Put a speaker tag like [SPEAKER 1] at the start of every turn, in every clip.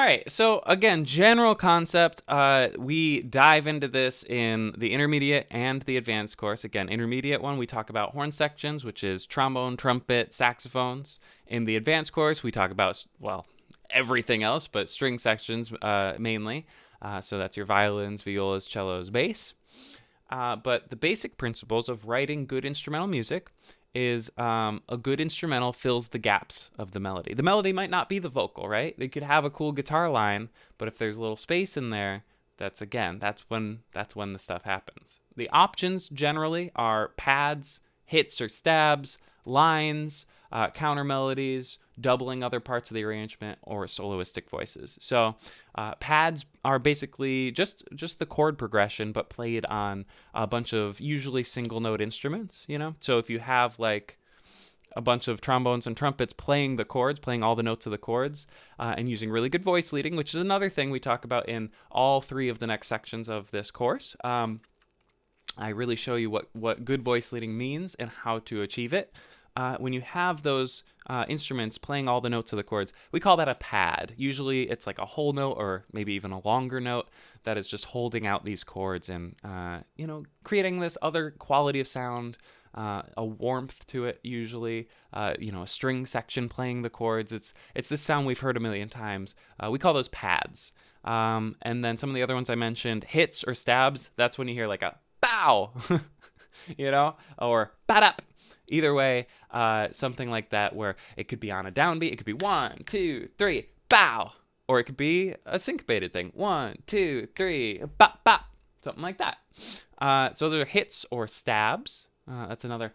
[SPEAKER 1] right. So again, general concept. We dive into this in the intermediate and the advanced course. Again, intermediate one, we talk about horn sections, which is trombone, trumpet, saxophones. In the advanced course, we talk about, well, everything else, but string sections mainly. So that's your violins, violas, cellos, bass. But the basic principles of writing good instrumental music is a good instrumental fills the gaps of the melody. The melody might not be the vocal, right? They could have a cool guitar line, but if there's a little space in there, that's when the stuff happens. The options generally are pads, hits or stabs, lines, counter melodies, doubling other parts of the arrangement, or soloistic voices. So pads are basically just the chord progression, but played on a bunch of usually single note instruments. So if you have like a bunch of trombones and trumpets playing the chords, playing all the notes of the chords, and using really good voice leading, which is another thing we talk about in all three of the next sections of this course. I really show you what good voice leading means and how to achieve it. When you have those instruments playing all the notes of the chords, we call that a pad. Usually it's like a whole note or maybe even a longer note that is just holding out these chords and, creating this other quality of sound, a warmth to it usually, a string section playing the chords. It's this sound we've heard a million times. We call those pads. And then some of the other ones I mentioned, hits or stabs, that's when you hear like a bow, or ba-dap. Either way, something like that where it could be on a downbeat. It could be 1, 2, 3, bow. Or it could be a syncopated thing. 1, 2, 3, bop, bop. Something like that. So those are hits or stabs. That's another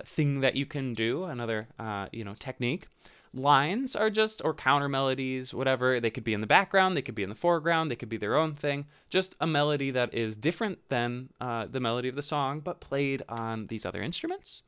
[SPEAKER 1] thing that you can do, another technique. Lines are or counter melodies, whatever. They could be in the background, they could be in the foreground, they could be their own thing. Just a melody that is different than the melody of the song, but played on these other instruments.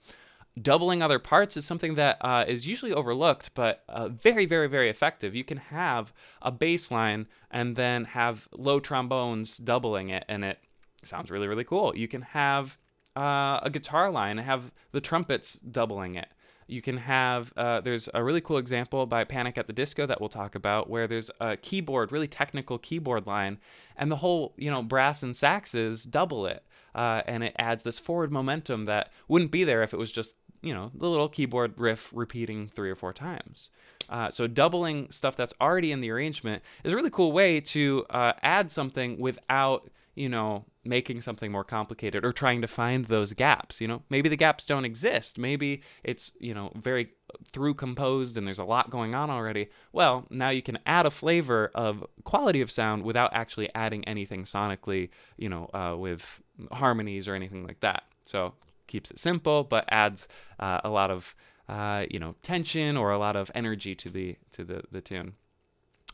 [SPEAKER 1] Doubling other parts is something that is usually overlooked, but very, very, very effective. You can have a bass line and then have low trombones doubling it, and it sounds really, really cool. You can have a guitar line and have the trumpets doubling it. You can have, there's a really cool example by Panic at the Disco that we'll talk about, where there's a keyboard, really technical keyboard line, and the whole, brass and saxes double it. And it adds this forward momentum that wouldn't be there if it was just the little keyboard riff repeating 3 or 4 times. So doubling stuff that's already in the arrangement is a really cool way to add something without, making something more complicated or trying to find those gaps. Maybe the gaps don't exist. Maybe it's, very through composed and there's a lot going on already. Well, now you can add a flavor of quality of sound without actually adding anything sonically, with harmonies or anything like that. So keeps it simple, but adds a lot of tension or a lot of energy to the tune.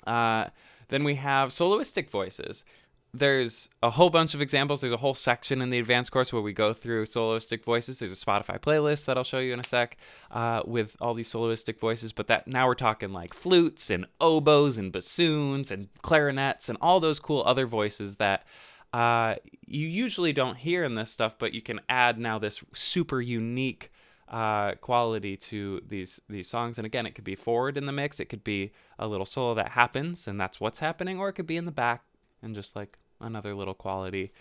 [SPEAKER 1] Then we have soloistic voices. There's a whole bunch of examples. There's a whole section in the advanced course where we go through soloistic voices. There's a Spotify playlist that I'll show you in a sec with all these soloistic voices. But that now we're talking like flutes and oboes and bassoons and clarinets and all those cool other voices that you usually don't hear in this stuff, but you can add now this super unique quality to these songs. And again, it could be forward in the mix. It could be a little solo that happens and that's what's happening, or it could be in the back and just like another little quality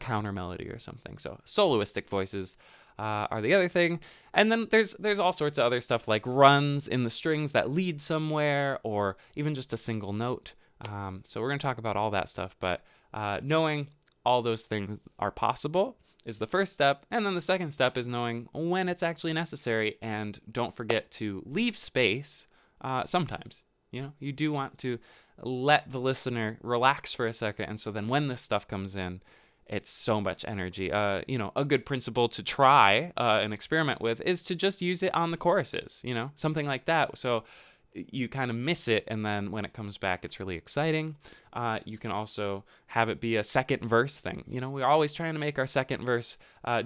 [SPEAKER 1] counter melody or something. So soloistic voices are the other thing. And then there's all sorts of other stuff like runs in the strings that lead somewhere, or even just a single note. So we're going to talk about all that stuff, but knowing all those things are possible is the first step. And then the second step is knowing when it's actually necessary, and don't forget to leave space sometimes. You do want to let the listener relax for a second, and so then when this stuff comes in, it's so much energy. A good principle to try and experiment with is to just use it on the choruses, something like that. So you kind of miss it, and then when it comes back, it's really exciting. You can also have it be a second verse thing. We're always trying to make our second verse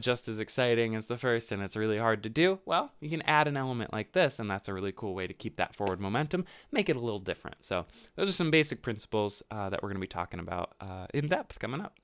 [SPEAKER 1] just as exciting as the first, and it's really hard to do. Well, you can add an element like this, and that's a really cool way to keep that forward momentum, make it a little different. So those are some basic principles that we're going to be talking about in depth coming up.